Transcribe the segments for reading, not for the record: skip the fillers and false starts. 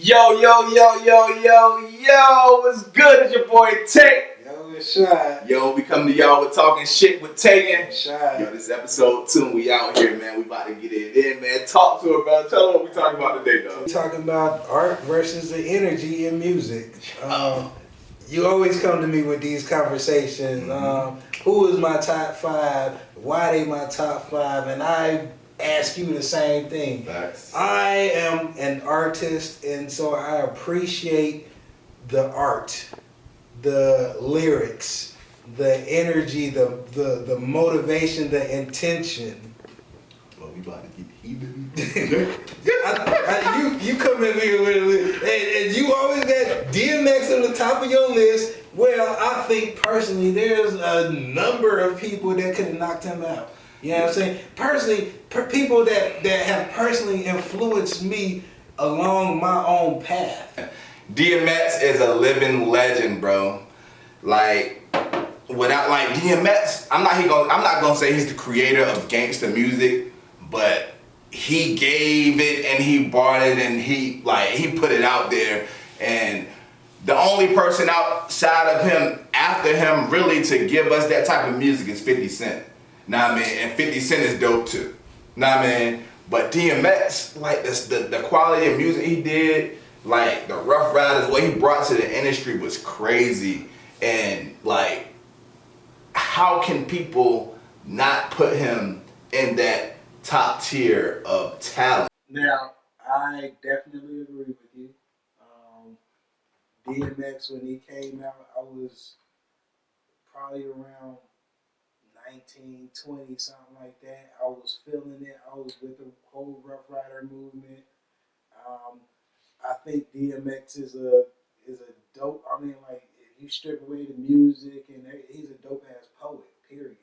Yo, what's good? It's your boy Tay. Yo, it's Shad. Yo, we come to y'all with Talking Shit with Tay and Shad. Yo, this is episode 2 and we out here, man. We about to get it in, man. Talk to her, bro. Tell her what we talking about today, dog. We're talking about art versus the energy in music. You always come to me with these conversations. Who is my top 5? Why they my top 5? And I ask you the same thing. Facts. I am an artist, and so I appreciate the art, the lyrics, the energy, the motivation, the intention. Well, we about to get heathen. You come in here with and you always got DMX on the top of your list. Well, I think personally there's a number of people that could have knocked him out. You know what I'm saying? Personally, people that have personally influenced me along my own path. DMX is a living legend, bro. Like, without DMX, I'm not gonna say he's the creator of gangsta music, but he gave it and he brought it and he put it out there. And the only person outside of him, after him, really to give us that type of music is 50 Cent. Know what I mean? And 50 Cent is dope too. Know what I mean? But DMX, like the quality of music he did, like the Rough Riders, what he brought to the industry was crazy. And like, how can people not put him in that top tier of talent? Now, I definitely agree with you. DMX, when he came out, I was probably around 19, 20, something like that. I was feeling it. I was with the whole Rough Rider movement. I think DMX is a dope. I mean, like, if you strip away the music, and he's a dope ass poet. Period.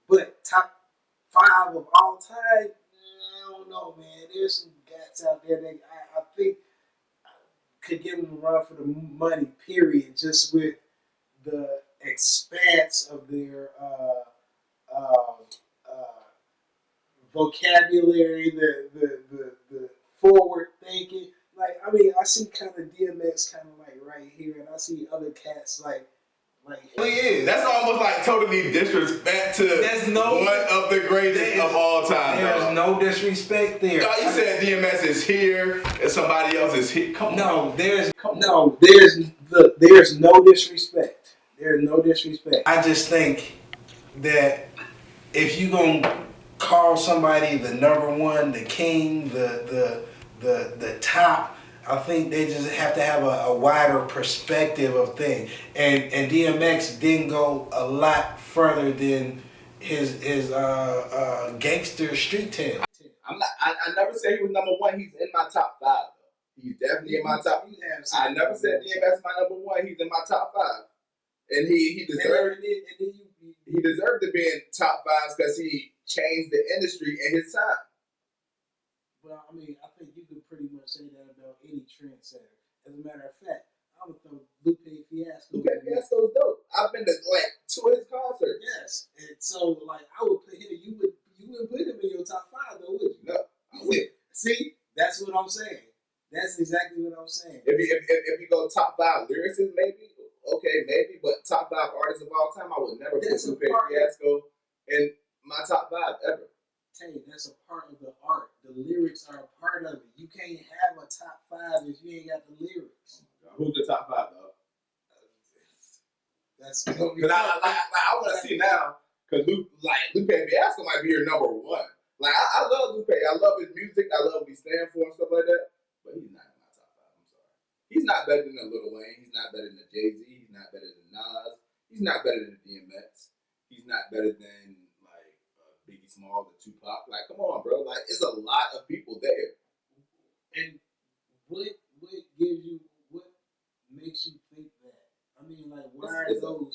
But top 5 of all time, I don't know, man. There's some cats out there that I think could give them a run for the money. Period. Just with the expanse of their vocabulary, the forward thinking. Like, I mean, I see kind of DMX kind of like right here, and I see other cats like. Well, yeah, that's almost like totally disrespect to one of the greatest of all time. There's no disrespect there. No, you said DMX is here and somebody else is here. Come on. There's no disrespect. There's no disrespect. I just think that if you gonna call somebody the number one, the king, the top, I think they just have to have a wider perspective of things. And DMX didn't go a lot further than his gangster street tale. I never said he was number 1. He's in my top 5. He's definitely in my top. I never said DMX is my number 1. He's in my top 5, and he deserved it. He deserved to be in top 5 because he changed the industry in his time. Well, I mean, I think you could pretty much say that about any trendsetter. As a matter of fact, I would throw Lupe Fiasco. Lupe Fiasco's dope. I've been to 2 of his concerts. Yes, and so I would put him. You wouldn't put him in your top 5 though, would you? No, I wouldn't. See, that's what I'm saying. That's exactly what I'm saying. If you go top 5 lyricists, maybe okay, maybe, but top 5 artists of all time, I would never put Lupe Fiasco in my top 5 ever. That's a part of the art. The lyrics are a part of it. You can't have a top 5 if you ain't got the lyrics. Who's the top 5 though? That's because I want to see now because Lupe Fiasco might be your number 1. Like I love Lupe. I love his music. I love what he stands for and stuff like that. But he's not in my top 5. I'm sorry. He's not better than Lil Wayne. He's not better than Jay-Z. He's not better than Nas. He's not better than DMX. He's not better than Biggie Small, the Tupac. Like, come on, bro. Like, it's a lot of people there. And what makes you think that? I mean, like, why are those?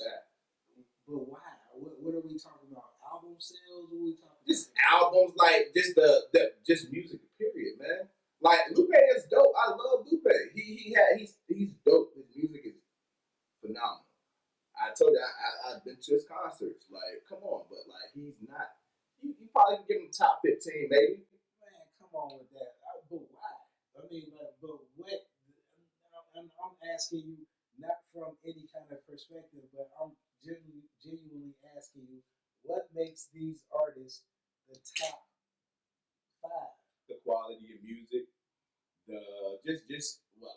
But why? What are we talking about? Album sales? What are we talking about? Just albums, like, just music, period, man. Like, Lupe is dope. I love Lupe. He's dope. His music is phenomenal. I told you, I've been to his concerts. Like, come on, but like, he's not. You probably can give him top 15, maybe. Man, come on with that. But why? asking you not from any kind of perspective, but I'm genuinely asking you, what makes these artists the top five? The quality of music, the just what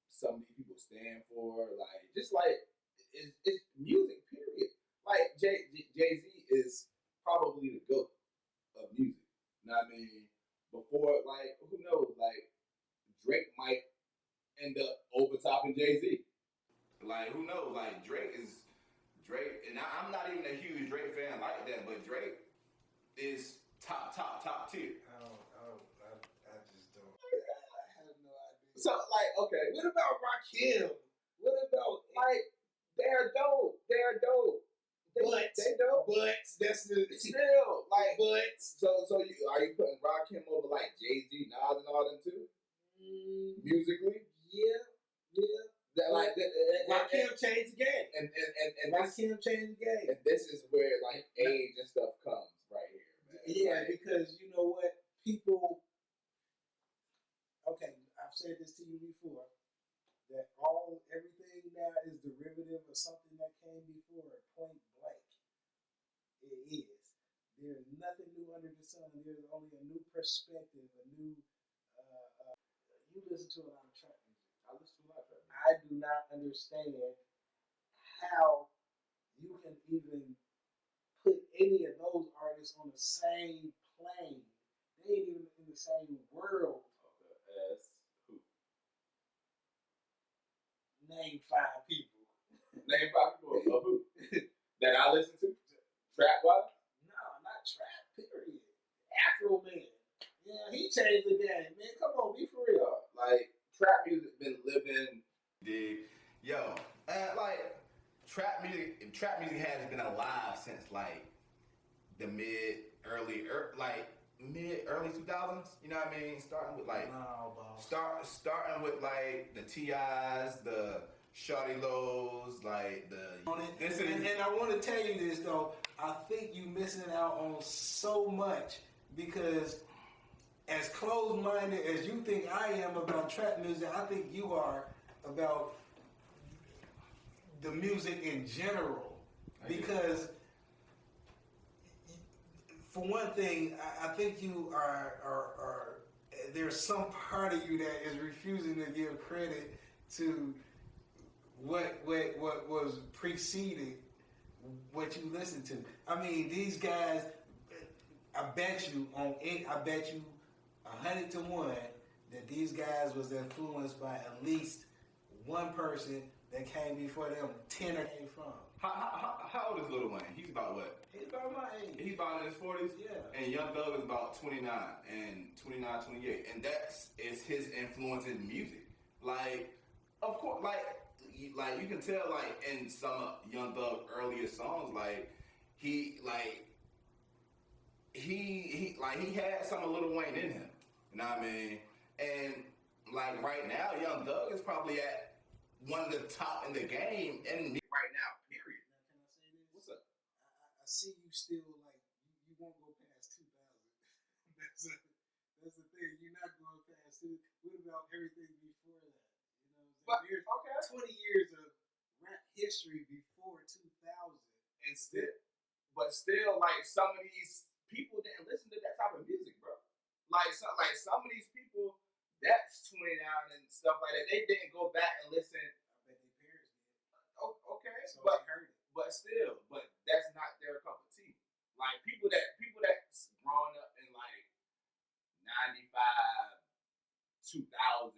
some of these people stand for, like just like it's music. Period. Like Jay Z is probably the GOAT of music. You know what I mean? Before, like, who knows? Like, Drake might end up overtopping Jay Z. Like, who knows? Like, Drake, and I'm not even a huge Drake fan like that, but Drake is top tier. I just don't. I have no idea. So, like, okay, What about Rakim? What about like, they're dope. They're dope. They dope. But that's the Still, like, but so are you putting Rakim over like Jay Z, Nas, and all them too? Musically, yeah. That like Rakim changed the game, and Rakim changed the game. And this is where like age and stuff comes right here, man. Yeah, like, because you know what, people. Okay, I've said this to you before. That everything now is derivative of something that came before. Point blank, it is. There's nothing new under the sun. There's only a new perspective, a new. You listen to a lot of trap music. I listen to a lot of trap music. I do not understand how you can even put any of those artists on the same plane. They ain't even in the same world. Okay, as who? Name 5 people. Name 5 people of who? That I listen to? Trap wise? No, not trap, period. Afro Man. Yeah, he changed the game, man. Come on, be for real. Like, trap music been living. Dig. Yo, like, trap music has been alive since, like, the early 2000s. You know what I mean? Starting with, like, starting with, like, the T.I.s, the Shawty Lows, like and I want to tell you this though. I think you missing out on so much because as closed-minded as you think I am about trap music, I think you are about the music in general. Because for one thing, I think you are there's some part of you that is refusing to give credit to what was preceded what you listened to. I mean, these guys, I bet you 100 to 1 that these guys was influenced by at least one person that came before them. 10 came from. How old is Lil Wayne? He's about what? He's about my age. He's about in his 40s? Yeah. And Young Thug is about 29 and 29, 28. And that's his influence in music. Like, of course, like you can tell, like, in some of Young Thug earlier songs, like, he had some of Lil Wayne in him. You know what I mean? And, like, right now, Young Thug is probably at one of the top in the game and right now, period. Now, can I say this? What's up? I see you still, like, you won't go past 2000. That's the thing. You're not going past 2. What about everything before that? You know what I'm saying? There's 20 years of rap history before 2000. And still, like, some of these people didn't listen to that type of music, bro. Like some of these people that's 29 and stuff like that, they didn't go back and listen. I bet their parents did. Oh, okay, so they heard it. But that's not their cup of tea. Like people that's growing up in like 95, 2000, 2005,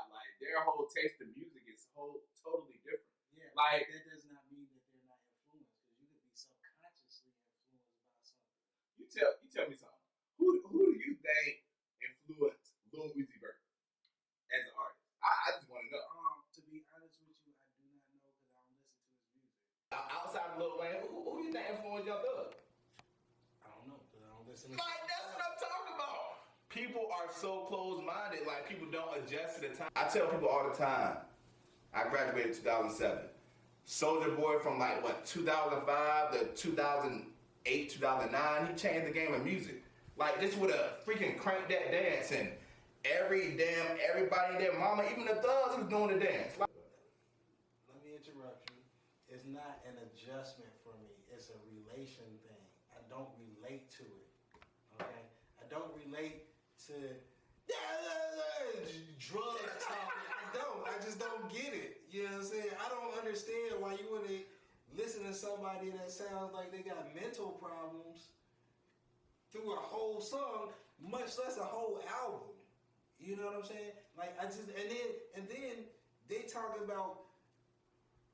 like their whole taste of music is totally different. Yeah, like that does not mean that they're not influenced, because you could be subconsciously influenced by something. You tell me something. Who do you think influenced Lil Uzi Vert as an artist? I just want to know. To be honest with you, I do not know because I don't listen to his music. Outside of Lil Wayne, who you think influenced Young Thug? I don't know because I don't listen to. Like that's what I'm talking about. People are so closed-minded. Like people don't adjust to the time. I tell people all the time. I graduated in 2007. Soulja Boy from like what 2005 to 2008, 2009. He changed the game of music. Like this would have freaking cranked that dance and everybody, their mama, even the thugs was doing the dance. Let me interrupt you. It's not an adjustment for me. It's a relation thing. I don't relate to it. Okay? I don't relate to drug talking. I don't. I just don't get it. You know what I'm saying? I don't understand why you want to listen to somebody that sounds like they got mental problems through a whole song, much less a whole album. You know what I'm saying? Like I just and then they talk about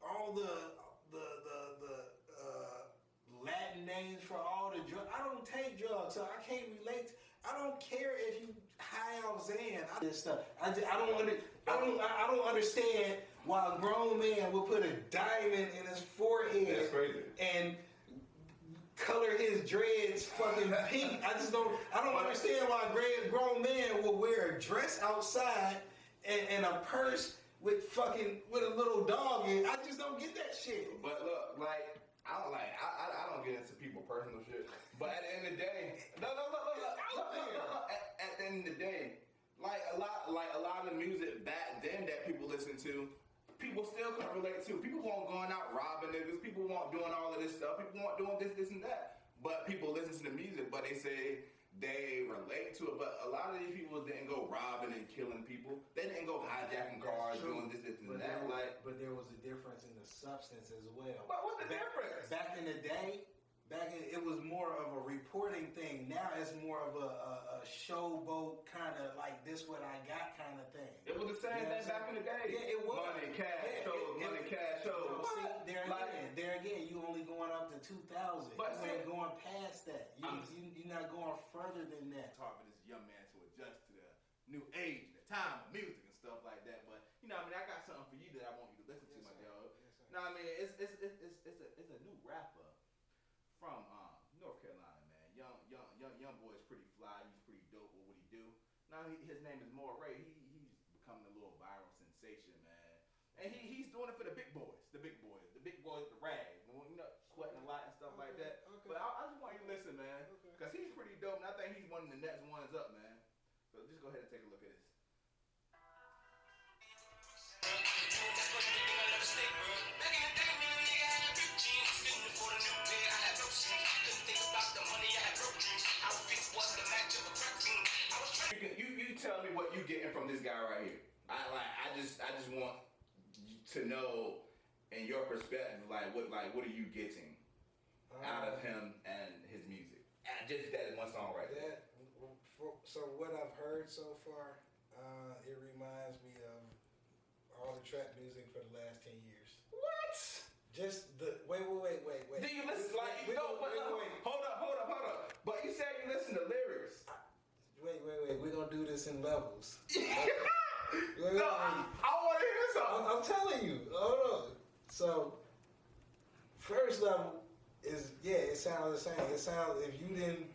all the Latin names for all the drugs. I don't take drugs, so I can't relate. I don't care if you high off Xan. This stuff. I don't understand why a grown man would put a diamond in his forehead. That's crazy. And color his dreads fucking pink. I don't understand why a grown man will wear a dress outside and a purse with a little dog in. I just don't get that shit. But look, I don't get into people's personal shit. But at the end of the day, look. At the end of the day, a lot of the music back then that people listen to, people still can't relate to. People weren't going out robbing niggas. People weren't doing all of this stuff. People weren't doing this, and that. But people listen to the music, but they say they relate to it. But a lot of these people didn't go robbing and killing people. They didn't go hijacking cars, doing this, and that. But there was a difference in the substance as well. But what's the difference? Back in the day, it was more of a reporting thing. Now it's more of a showboat kind of like this what I got kind of thing. It was the same thing back in the day. Yeah, it was. Money, cash, shows. See, there again, you only going up to 2000. But you ain't going past that. You're not going further than that. It's hard for this young man to adjust to the new age, the time of music and stuff like that. But I got something for you that I want you to listen to, my dog. Yes, it's a new rapper from North Carolina, man. Young boy is pretty fly. He's pretty dope with what he do. Now his name is Moray. He's becoming a little viral sensation, man. And he's doing it for the big boys, the big boys with the rag, sweating a lot and stuff like that. Okay. But I just want you to listen, man, because he's pretty dope, and I think he's one of the next ones up, man. So just go ahead and take a look at this. You tell me what you getting from this guy right here. I just want to know, in your perspective, what are you getting out of him and his music? Just that one song right there. So what I've heard so far, it reminds me of all the trap music for the last 10 years. What? Just the wait. Do you listen Hold up. But you said you listen to lyrics. Wait. We're gonna do this in levels. No, I want to hear this song. I'm telling you. Hold on. So, first level is, it sounds the same. It sounds, if you didn't,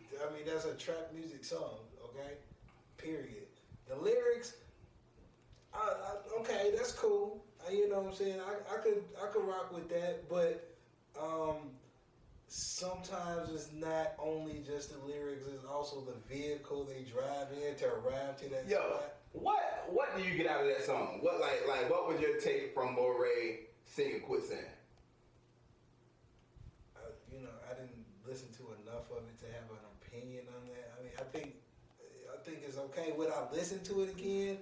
that's a trap music song, okay? Period. The lyrics, okay, that's cool. You know what I'm saying? I could rock with that, but sometimes it's not only just the lyrics, it's also the vehicle they drive in to arrive to that spot. What do you get out of that song? What what was your take from Moray singing Quicksand? I didn't listen to enough of it to have an opinion on that. I think it's okay. Would I listen to it again?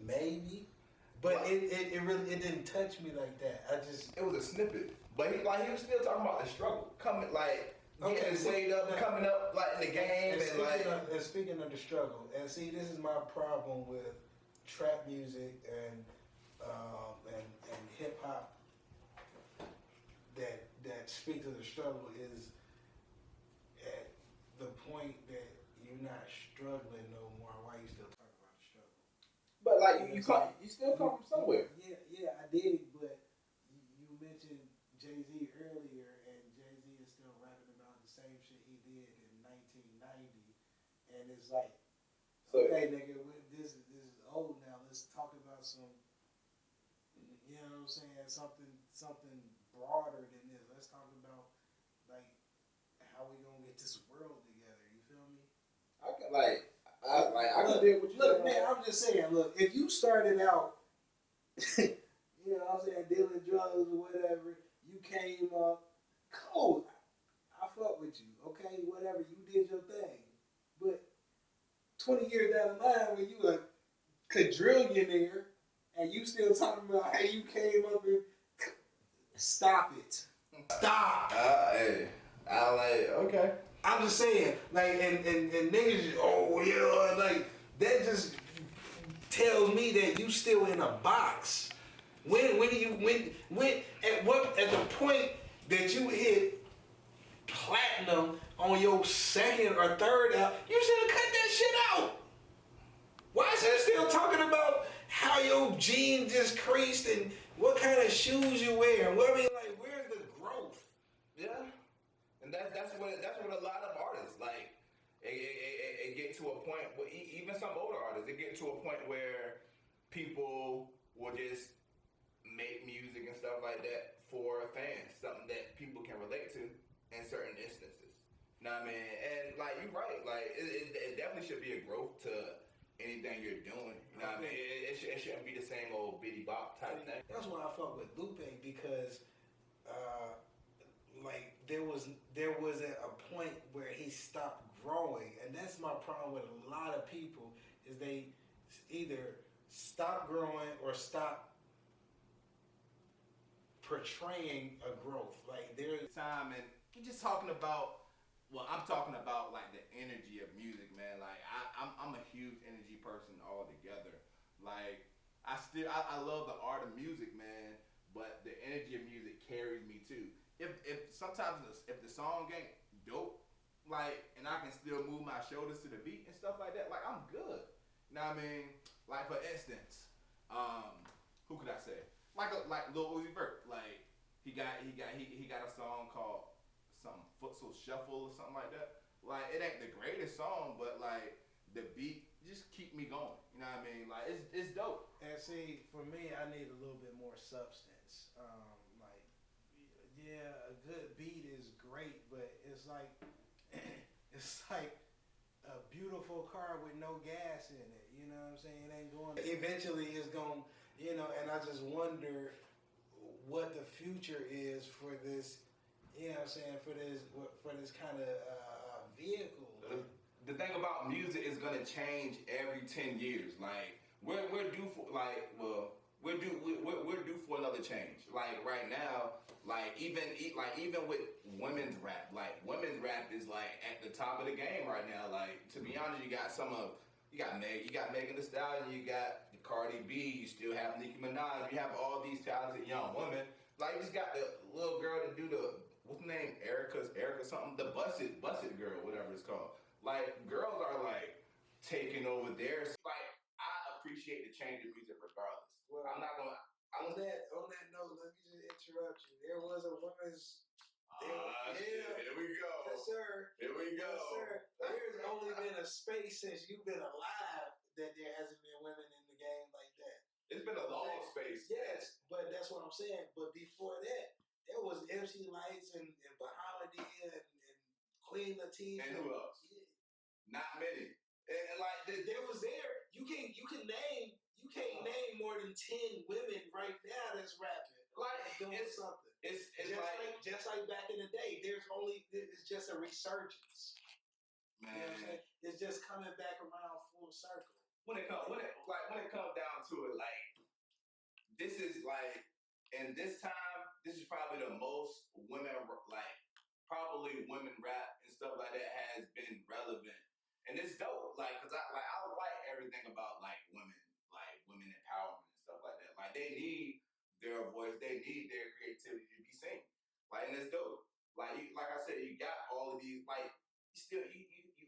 Maybe. But it really didn't touch me like that. It was a snippet. But he was still talking about the struggle. Coming getting weighed up, coming up in the game and speaking of the struggle, and see, this is my problem with trap music and hip hop that speak to the struggle is at the point that you're not struggling no more. Why you still talking about the struggle? But you still come from somewhere. Yeah, I did. But you mentioned Jay-Z earlier, and Jay-Z is still rapping about the same shit he did in 1990, and it's like, okay, nigga, this is old now. Let's talk about some, you know what I'm saying, something broader than this. Let's talk about how we gonna get this world together. You feel me? Like I can deal with you. Look, man, I'm just saying. Look, if you started out, you know, what I'm saying, dealing drugs or whatever, you came up, cool. I fuck with you, okay? Whatever, you did your thing. But 20 years down the line, when you a quadrillionaire and you still talking about how you came up and stop it. Stop. Hey, I like okay. I'm just saying, like, and niggas, oh yeah, like that just tells me that you still in a box. When at the point that you hit platinum on your second or third album, you should have cut that shit out. Why is he still talking about how your jeans just creased and what kind of shoes you wear? Well, I mean, like, where's the growth? Yeah, and that's what a lot of artists like. It get to a point where even some older artists, it get to a point where people will just make music and stuff like that for fans, something that people can relate to in certain instances. You know what I mean? And like you're right, like it definitely should be a growth to anything you're doing. You know what I mean? It shouldn't be the same old bitty bop type thing. That's why I fuck with Lupe because, like there wasn't a point where he stopped growing, and that's my problem with a lot of people is they either stop growing or stop portraying a growth. Like there's time, and we're just talking about. Well, I'm talking about like the energy of music, man. Like I'm a huge energy person altogether. Like I love the art of music, man. But the energy of music carries me too. If sometimes if the song ain't dope, like, and I can still move my shoulders to the beat and stuff like that, like I'm good. You know what I mean? Like for instance, who could I say? Like Lil Uzi Vert. Like he got a song called some Futsal Shuffle or something like that. Like it ain't the greatest song, but like the beat just keep me going. You know what I mean? Like it's dope. and see for me, I need a little bit more substance. Like yeah, a good beat is great, but it's like it's like a beautiful car with no gas in it. You know what I'm saying? It ain't going. Eventually, it's going. You know, and I just wonder what the future is for this. You know what I'm saying? For this kind of vehicle. The thing about music is gonna change every 10 years. Like we're due for we're due for another change. Like right now, like even with women's rap, like women's rap is like at the top of the game right now. Like to be honest, you got Megan Thee Stallion, you got Cardi B, you still have Nicki Minaj, you have all these talented young women. Like you just got the little girl to do the what's the name? Erica something, the Busted girl, whatever it's called. Like girls are like taking over there. Like I appreciate the change in music regardless. Well, I'm not gonna. On that note, let me just interrupt you. There was a women's. Shit, here we go. Yes, sir. Here we go. Yes, sir. There's only been a space since you've been alive that there hasn't been women in the game like that. It's been a long space. Yes, but that's what I'm saying. But before that, there was MC Lights and Bahama and Queen Latifah. And who else? Yeah. Not many. And like there was you can't name more than 10 women right now that's rapping. Like doing something. It's just like back in the day. It's just a resurgence. Man, you know what I'm saying? It's just coming back around full circle. When it comes down to it, like this is like, and this time, this is probably the most women like probably women rap and stuff like that has been relevant, and it's dope. Like, cause I like everything about like women empowerment and stuff like that. Like they need their voice, they need their creativity to be seen. Like, and it's dope. Like I said, you got all of these like. You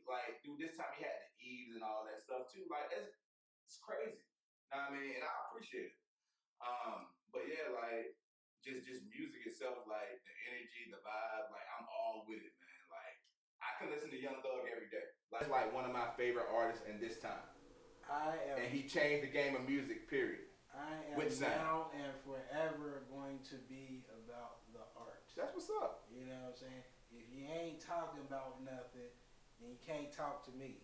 like through this time you had the Eves and all that stuff too. Like it's crazy. You know what I mean? And I appreciate it. But yeah, like just music itself, like the energy, the vibe, like I'm all with it, man. Like I can listen to Young Thug every day. Like it's like one of my favorite artists in this time. And he changed the game of music, period. I am now and forever going to be about the art. That's what's up. You know what I'm saying? If you ain't talking about nothing, then you can't talk to me.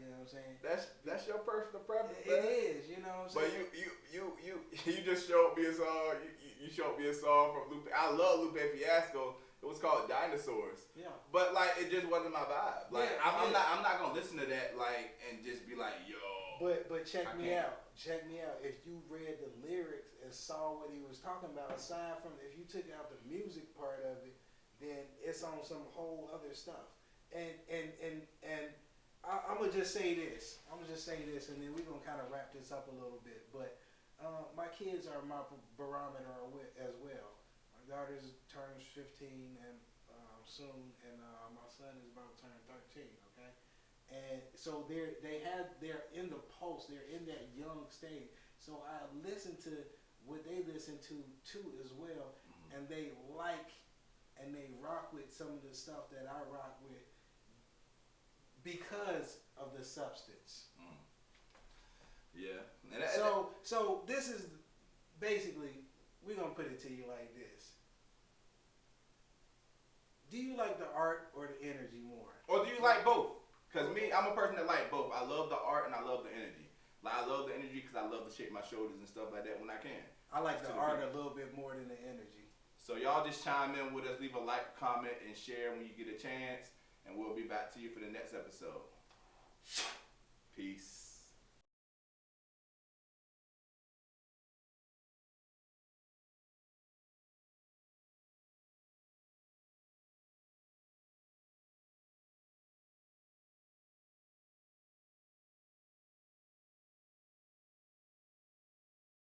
You know what I'm saying? That's your personal preference. It is, you know what I'm saying? But you just showed me a song. You showed me a song from Lupe. I love Lupe Fiasco. It was called Dinosaurs. Yeah. But like it just wasn't my vibe. Like Yeah, I'm not gonna listen to that like and just be like, yo. But check me out. Check me out. If you read the lyrics and saw what he was talking about, aside from if you took out the music part of it, then it's on some whole other stuff. And I'm gonna just say this. I'm gonna just say this, and then we're gonna kind of wrap this up a little bit. But my kids are my barometer as well. My daughter turns 15 and soon, and my son is about to turn 13. Okay, and so they're in the pulse. They're in that young stage. So I listen to what they listen to too as well, and they like and they rock with some of the stuff that I rock with because of the substance. Yeah. So this is basically, we're gonna put it to you like this. Do you like the art or the energy more? Or do you like both? Because me, I'm a person that like both. I love the art and I love the energy. Like I love the energy because I love to shake my shoulders and stuff like that when I can. I like the art a little bit more than the energy. So y'all just chime in with us, leave a like, comment, and share when you get a chance, and we'll be back to you for the next episode. Peace.